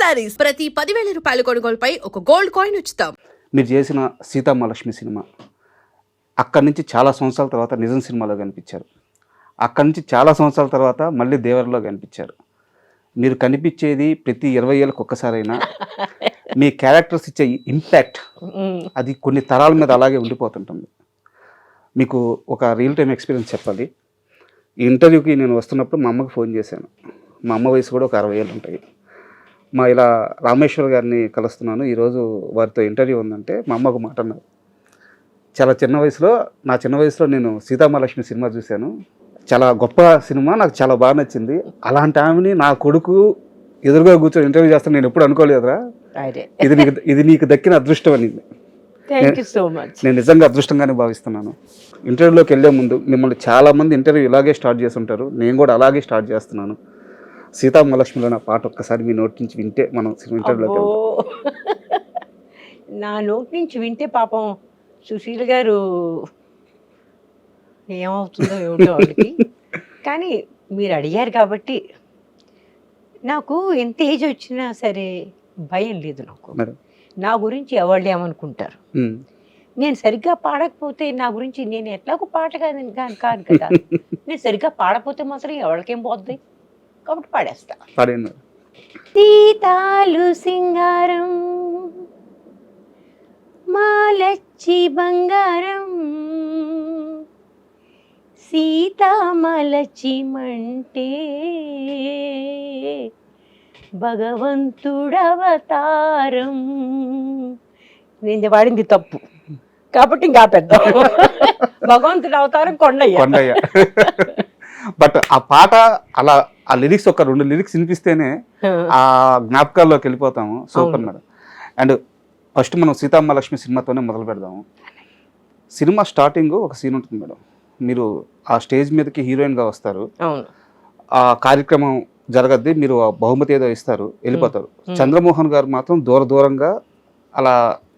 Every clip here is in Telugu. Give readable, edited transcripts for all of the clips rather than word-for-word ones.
శారీస్ ప్రతి 10,000 రూపాయల కొనుగోలుపై ఒక గోల్డ్ కాయిన్ ఉచితం. మీరు చేసిన సీతామహాలక్ష్మి సినిమా అక్కడి నుంచి చాలా సంవత్సరాల తర్వాత నిజం సినిమాలో కనిపించారు. అక్కడి నుంచి చాలా సంవత్సరాల తర్వాత మళ్ళీ దేవరలో కనిపించారు. మీరు కనిపించేది ప్రతి 20 ఏళ్ళకి ఒక్కసారైనా మీ క్యారెక్టర్స్ ఇచ్చే ఇంపాక్ట్ అది కొన్ని తరాల మీద అలాగే ఉండిపోతుంటుంది. మీకు ఒక రియల్ టైం ఎక్స్పీరియన్స్ చెప్పాలి. ఈ ఇంటర్వ్యూకి నేను వస్తున్నప్పుడు మా అమ్మకి ఫోన్ చేశాను. మా అమ్మ వయసు కూడా ఒక 60 ఏళ్ళు ఉంటాయి. ఇలా రామేశ్వర్ గారిని కలుస్తున్నాను, ఈరోజు వారితో ఇంటర్వ్యూ ఉందంటే మా అమ్మ ఒక మాట అన్నారు. చాలా నా చిన్న వయసులో నేను సీతామహాలక్ష్మి సినిమా చూశాను, చాలా గొప్ప సినిమా, నాకు చాలా బాగా నచ్చింది. అలాంటి ఆమెని నా కొడుకు ఎదురుగా కూర్చొని ఇంటర్వ్యూ చేస్తాను నేను ఎప్పుడు అనుకోలేదురా, ఇది నీకు దక్కిన అదృష్టం అనింది. నేను నిజంగా అదృష్టంగానే భావిస్తున్నాను. ఇంటర్వ్యూలోకి వెళ్ళే ముందు మిమ్మల్ని చాలామంది ఇంటర్వ్యూ ఇలాగే స్టార్ట్ చేస్తుంటారు, నేను కూడా అలాగే స్టార్ట్ చేస్తున్నాను. సీతామహాలక్ష్మిలో నా పాట ఒక్కసారి మీ నోటి నుంచి వింటే మనం ఇంటర్వ్యూలోకి వెళ్తాం. నా నోటి నుంచి వింటే పాపం సుశీల్ గారు ఏమవుతుందో ఏమిటో వాళ్ళకి. కానీ మీరు అడిగారు కాబట్టి నాకు ఎంత ఏజ్ వచ్చినా సరే భయం లేదు. నా గురించి ఎవరు ఏమనుకుంటారు, నేను సరిగ్గా పాడకపోతే నా గురించి నేను ఎట్లాగో పాట కాదు కదా, నేను సరిగ్గా పాడకపోతే మాత్రం ఎవరికేం పోద్ది, కాబట్టి పాడేస్తా. సీతాలు సింగారం మాలచ్చి బంగారం సీతామలచి మంటే భగవంతుడవతారం. నేను వాడింది తప్పు కాబట్టి ఇంకా పెద్ద భగవంతుడు అవతారం కొండయ్య. బట్ ఆ పాట అలా ఆ లిరిక్స్ ఒక 2 లిరిక్స్ వినిపిస్తేనే ఆ జ్ఞాపకాల్లోకి వెళ్ళిపోతాము. Super madam. అండ్ ఫస్ట్ మనం సీతామహాలక్ష్మి సినిమాతోనే మొదలు పెడదాము. సినిమా స్టార్టింగ్ ఒక సీన్ ఉంటుంది మేడం, మీరు ఆ స్టేజ్ మీదకి హీరోయిన్గా వస్తారు, ఆ కార్యక్రమం జరగద్ది, మీరు ఆ బహుమతి ఏదో ఇస్తారు, వెళ్ళిపోతారు. చంద్రమోహన్ గారు మాత్రం దూరంగా అలా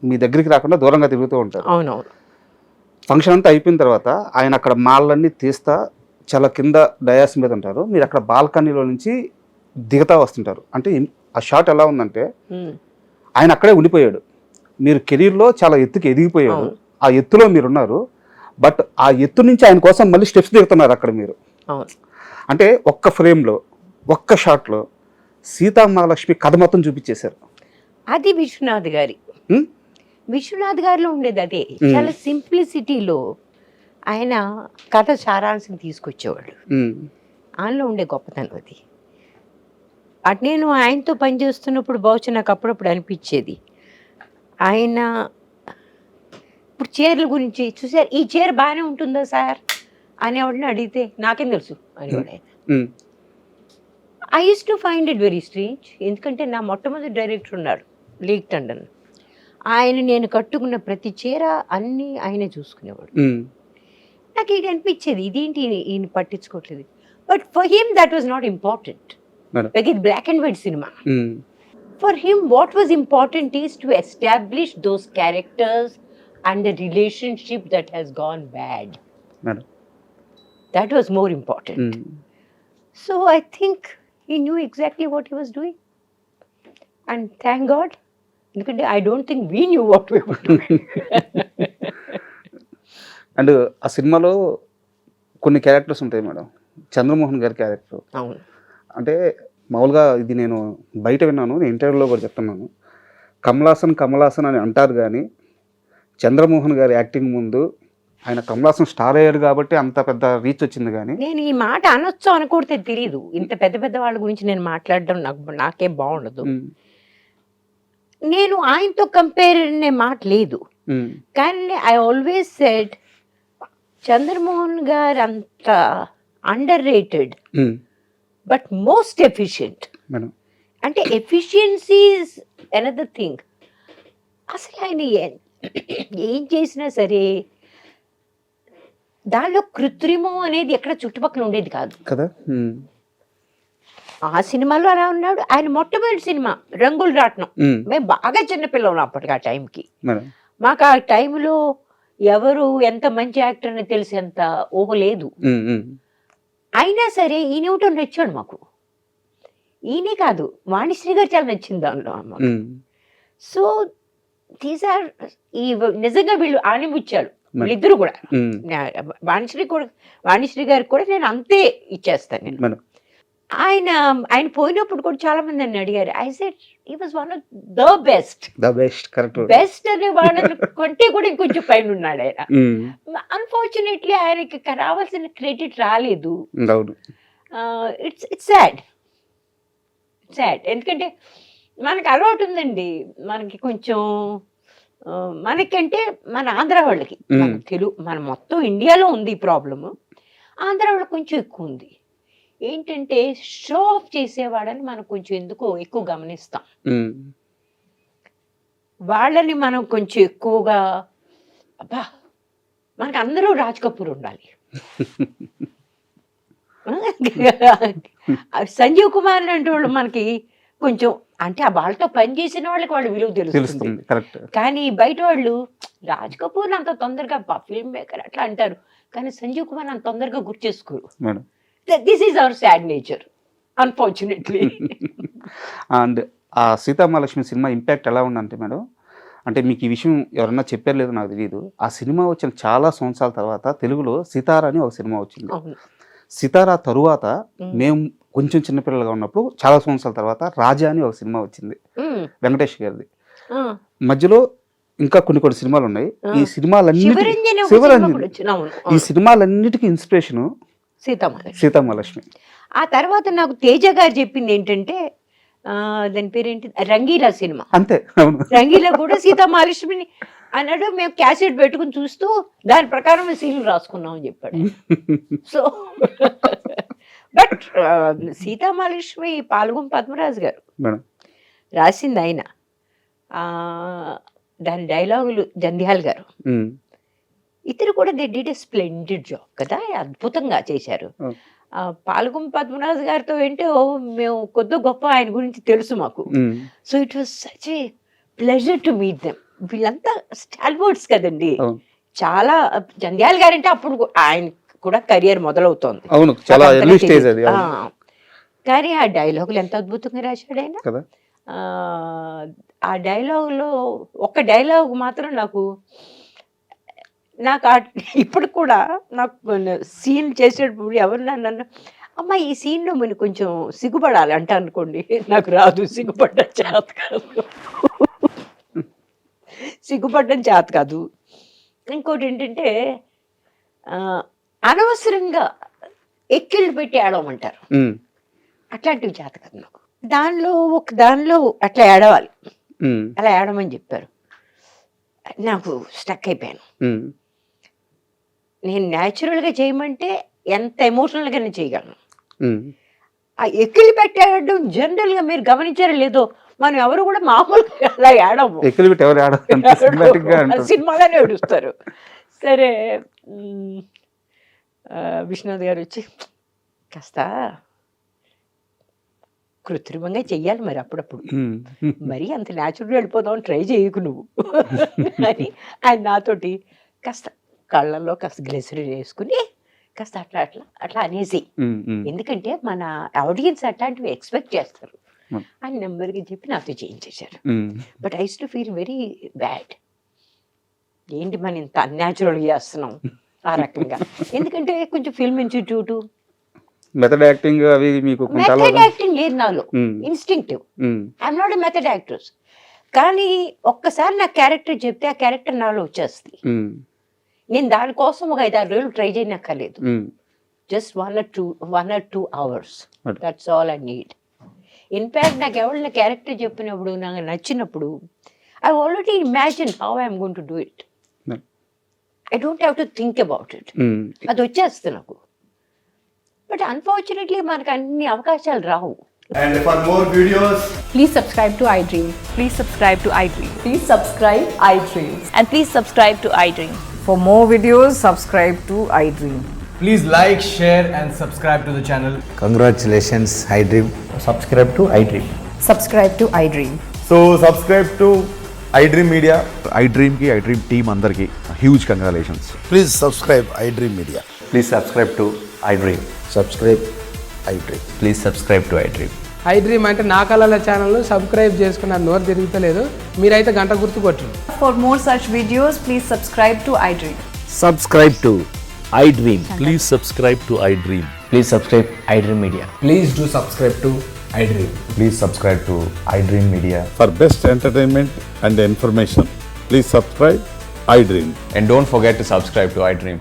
మీ దగ్గరికి రాకుండా దూరంగా తిరుగుతూ ఉంటారు. ఫంక్షన్ అంతా అయిపోయిన తర్వాత ఆయన అక్కడ మాలన్నీ తీస్తా చాలా కింద డయాస్ మీద ఉంటారు, మీరు అక్కడ బాల్కనీలో నుంచి దిగుతా వస్తుంటారు. అంటే ఆ షాట్ ఎలా ఉందంటే ఆయన అక్కడే ఉండిపోయాడు, మీరు కెరీర్లో చాలా ఎత్తుకి ఎదిగిపోయాడు, ఆ ఎత్తులో మీరున్నారు, బట్ ఆ ఎత్తు నుంచి ఆయన కోసం మళ్ళీ స్టెప్స్ దిగుతున్నారు అక్కడ మీరు. అంటే ఒక్క ఫ్రేమ్లో ఒక్క షాట్లో సీతామహాలక్ష్మి కథ మొత్తం చూపించేశారు. అది విశ్వనాథ్ గారిలో ఉండేది అదే. చాలా సింప్లిసిటీలో ఆయన కథ సారాంశం తీసుకొచ్చేవాడు. ఆయనలో ఉండే గొప్పతనం అది. అటు నేను ఆయనతో పనిచేస్తున్నప్పుడు బహుశా నాకు అప్పుడప్పుడు అనిపించేది, ఆయన ఇప్పుడు చీరల గురించి చూసారు, ఈ చీర బాగానే ఉంటుందా సార్ అనేవాడిని అడిగితే నాకేం తెలుసు అనేవాడు ఆయన. I use to find it very strange. ఎందుకంటే నా మొట్టమొదటి డైరెక్టర్ ఉన్నాడు లీక్ టండన్, ఆయన నేను కట్టుకున్న ప్రతి చీర అన్నీ ఆయనే చూసుకునేవాడు. నాకు ఇది అనిపించేది, ఇదేంటి ఈయన పట్టించుకోవట్లేదు. But for him that was not important. ఇది black and white cinema. For him what was important is to establish those characters and the relationship that has gone bad. Madam. That was more important. So I think he knew exactly what he was doing. And thank God, because I don't think we knew what we were doing. And ఆ సినిమాలో కొన్ని క్యారెక్టర్స్ ఉంటాయి మేడం. చంద్రమోహన్ గారి క్యారెక్టర్ అంటే మామూలుగా ఇది నేను బయట విన్నాను, నేను ఇంటర్వ్యూలో కూడా చెప్తున్నాను, కమలాసన్ అని అంటారు, కానీ చంద్రమోహన్ గారి యాక్టింగ్ ముందు ఆయన కమలాసన్ స్టార్ అయ్యాడు కాబట్టి అంత పెద్ద రీచ్ వచ్చింది. కానీ నేను ఈ మాట అనొచ్చు అనుకుంటే తెలియదు, ఇంత పెద్ద వాళ్ళ గురించి నేను మాట్లాడడం నాకేం బాగుండదు. నేను ఆయనతో కంపేర్ అనే మాట లేదు, కానీ ఐ ఆల్వేస్ సెడ్ చంద్రమోహన్ గారు అంత under rated but most efficient. అంటే ఎఫిషియన్సీ ఈజ్ అనదర్ థింగ్. అసలు ఆయన ఏం చేసినా సరే దానిలో కృత్రిమం అనేది ఎక్కడ చుట్టుపక్కల ఉండేది కాదు కదా. ఆ సినిమాలో అలా ఉన్నాడు. ఆయన మొట్టమొదటి సినిమా రంగుల రాట్నం, మేము బాగా చిన్నపిల్లలు అప్పటికి. ఆ టైంకి మాకు ఆ టైంలో ఎవరు ఎంత మంచి యాక్టర్ అని తెలిసేంత ఊహ లేదు. అయినా సరే ఈయనవటం నచ్చాడు మాకు. ఈయనే కాదు, వాణిశ్రీ గారు చాలా నచ్చింది దానిలో అమ్మ. సో దీస్ ఆర్ ఈ నిజంగా వీళ్ళు ఆనిముచ్చాడు వీళ్ళిద్దరు కూడా. వాణిశ్రీ గారికి కూడా నేను అంతే ఇచ్చేస్తాను నేను. ఆయన పోయినప్పుడు కూడా చాలా మంది నన్ను అడిగారు. I said he was one of the best correct. Best అనే వాళ్ళని కంటే కూడా ఇంకొంచెం పైన ఉన్నాడు ఆయన. అన్ఫార్చునేట్లీ ఆయనకి రావాల్సిన క్రెడిట్ రాలేదు. It's sad. ఎందుకంటే మనకి అలవాటు ఉందండి, మనకి కొంచెం మనకంటే మన ఆంధ్ర వాళ్ళకి, మన తెలుగు, మన మొత్తం ఇండియాలో ఉంది ఈ ప్రాబ్లము. ఆంధ్ర వాళ్ళకి కొంచెం ఎక్కువ ఉంది. ఏంటంటే షో ఆఫ్ చేసేవాడని మనం కొంచెం ఎందుకో ఎక్కువ గమనిస్తాం. వాళ్ళని మనం కొంచెం ఎక్కువగా అబ్బా మనకు అందరూ రాజ్ కపూర్ ఉండాలి, సంజీవ్ కుమార్ లాంటి వాళ్ళు మనకి కొంచెం అంటే వాళ్ళతో పనిచేసిన వాళ్ళకి వాళ్ళు విలువ తెలుస్తుంది. కానీ బయట వాళ్ళు రాజ్ కపూర్ అంత తొందరగా ఫిల్మ్ మేకర్ అట్లా అంటారు, కానీ సంజీవ్ కుమార్ అంత తొందరగా గుర్తు చేసుకోరు. This is our sad nature unfortunately. And ఆ సీతామహాలక్ష్మి సినిమా ఇంపాక్ట్ ఎలా ఉందంటే మేడం, అంటే మీకు ఈ విషయం ఎవరన్నా చెప్పారు లేదో నాకు తెలియదు. ఆ సినిమా వచ్చిన చాలా సంవత్సరాల తర్వాత తెలుగులో సితార అని ఒక సినిమా వచ్చింది. సితారా తరువాత మేము కొంచెం చిన్నపిల్లలుగా ఉన్నప్పుడు చాలా సంవత్సరాల తర్వాత రాజా అని ఒక సినిమా వచ్చింది వెంకటేష్ గారిది. మధ్యలో ఇంకా కొన్ని సినిమాలు ఉన్నాయి. ఈ సినిమాలన్నిటికీ ఇన్స్పిరేషన్ సీతామహాలక్ష్మి. ఆ తర్వాత నాకు తేజ గారు చెప్పింది ఏంటంటే దాని పేరేంటి రంగీలా సినిమా. అంతే, రంగీలా కూడా సీతామహాలక్ష్మిని అన్నాడు. మేము క్యాసెట్ పెట్టుకుని చూస్తూ దాని ప్రకారం సీన్లు రాసుకున్నాం అని చెప్పాడు. సో బట్ సీతామహాలక్ష్మి పాల్గొం పద్మరాజు గారు రాసింది ఆయన. దాని డైలాగులు జంధ్యాల్ గారు, ఇతరు కూడా they did a splendid job కదా, అద్భుతంగా చేశారు. పాల్గొం పద్మరాజు గారితో ఏంటో మేము కొద్ది గొప్ప ఆయన గురించి తెలుసు మాకు. So it was such a pleasure to meet them. వీళ్ళంతా స్టాల్వర్డ్స్ కదండి. చాలా జంధ్యాల్ గారంటే అప్పుడు ఆయన కూడా కెరియర్ మొదలవుతోంది, కానీ ఆ డైలాగులు ఎంత అద్భుతంగా రాశాడు ఆయన. ఆ డైలాగులో ఒక డైలాగ్ మాత్రం నాకు ఇప్పుడు కూడా నాకు సీన్ చేసేటప్పుడు ఎవరు నన్ను అమ్మ ఈ సీన్లో మనం కొంచెం సిగ్గుపడాలి అంట అనుకోండి, నాకు రాదు, సిగ్గుపడ్డం చేత కాదు. ఇంకోటి ఏంటంటే అనవసరంగా ఎక్కిళ్ళు పెట్టి ఏడవమంటారు, అట్లాంటివి చేత కాదు నాకు. దానిలో అట్లా ఏడవాలి, అలా ఏడమని చెప్పారు. నాకు స్టక్ అయిపోయాను. నేను న్యాచురల్గా చేయమంటే ఎంత ఎమోషనల్గా నేను చేయగలను. ఆ ఎక్కిళ్ళు పెట్టేయడం జనరల్గా మీరు గమనించారో లేదో, మనం ఎవరు కూడా మామూలుగా అలా ఏడము, సినిమాలోనే ఏడుస్తారు. సరే విశ్వనాథ్ గారు వచ్చి కాస్త కృత్రిమంగా చెయ్యాలి మరి అప్పుడప్పుడు, మరి అంత న్యాచురల్గా వెళ్ళిపోదామని ట్రై చేయకు నువ్వు అని ఆయన నాతోటి కాస్త కళ్ళల్లో కాస్త గ్లిసరిన్ వేసుకుని కాస్త అట్లా అట్లా అట్లా అనేసి, ఎందుకంటే మన ఆడియన్స్ అట్లాంటివి ఎక్స్పెక్ట్ చేస్తారు అని నెంబర్గా చెప్పి నాతో చేయించేశారు. But I use to feel very bad, ఏంటి మనం ఇంత అన్యాచురల్గా చేస్తున్నాం ఆ రకంగా. ఎందుకంటే కొంచెం ఫిల్మ్ ఇన్స్టిట్యూట్ మెథడ్ యాక్టింగ్ అవి మీకు మెథడ్ యాక్టింగ్ లేదు నాలో, instinctive. I'm not a method actors. కానీ ఒక్కసారి నా క్యారెక్టర్ చెప్తే ఆ క్యారెక్టర్ నాలో వచ్చేస్తుంది. నేను దానికోసం ఒక 5-6 రోజులు ట్రై చేయనక్కర్లేదు. Just 1 or 2 hours, that's all I need. In fact నాకు ఎవరైనా క్యారెక్టర్ చెప్పినప్పుడు నాకు నచ్చినప్పుడు I already imagine how I'm going to do it. I don't have to think about it, అది వచ్చేస్తుంది నాకు. బట్ అన్ఫార్చునేట్లీ మనకు అన్ని అవకాశాలు రావు. And for more videos, please subscribe to iDream. Please subscribe to iDream. Please subscribe iDream. And please subscribe to iDream. For more videos, subscribe to iDream. please like, share and subscribe to the channel. Congratulations, iDream. Subscribe to iDream. Subscribe to iDream. So subscribe to iDream Media. iDream ki iDream team andarki huge congratulations. Please subscribe iDream Media. Please subscribe to iDream. Subscribe iDream. Please subscribe to iDream. I dream అంటే నా కళల ఛానల్ సబ్స్క్రైబ్ చేసుకున్న నోరు తిరుగుతలేదు. మీరైతే గంట గుర్తు కొట్టండి. For more such videos, please subscribe to iDream. Subscribe to iDream. Please subscribe to iDream. Please subscribe iDream Media. Please do subscribe to iDream. Please subscribe to iDream Media. For best entertainment and information, please subscribe iDream. And don't forget to subscribe to iDream.